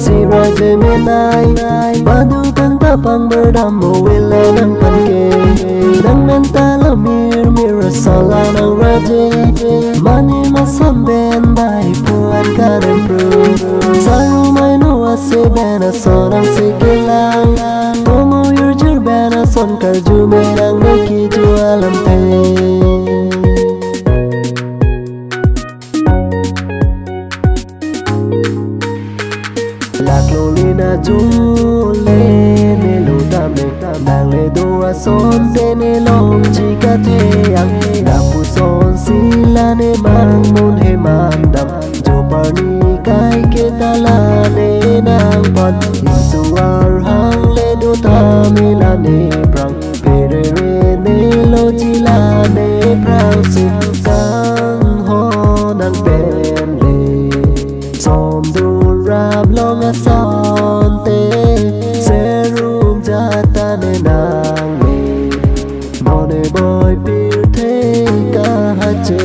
sira jemenai Badu kang tapang berdamu wila nang panke Nang mentala Mir Ason nang raje Mani mason ben bai puan karen pru Saru mai no ase ben Ason ang sikilang Tomo yurjur ben Ason karju menang neki jualam te Lạc lô lina chule ne lo tame Nang le do Ason te ne long chika te ang Dapu son sila ne mang mon he mandam Jo parni kai ke tala ne nang pan Isuar hang le do tame la ne prang Pere re ne lo chila ne prang Sim sang ho nang pen le Som du rap long Ason te Serum jata ne nang me Mone boy pir te ka hache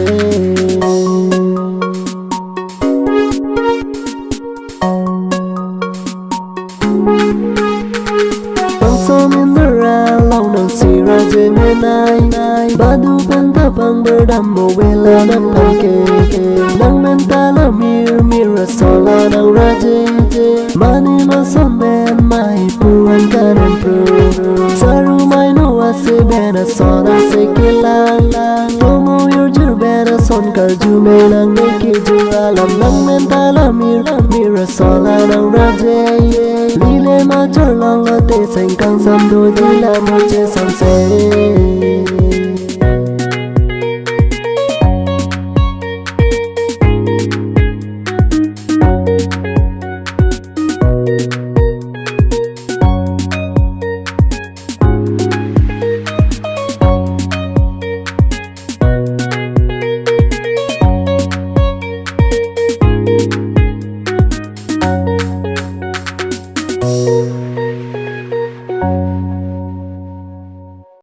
Som in the round long nang sira jemenai Badu kan tapang berdamu wila nang panke Nang mentala Mir Ason nang raje Mani mason ben mai puan karen pru Saru mai no ase ben Ason ang sikilang Tomo yurjur ben Ason karju menang neki jualam Nang mentala Mir Ason nang raje Lile major long lote seng kang sam do di la moche sam se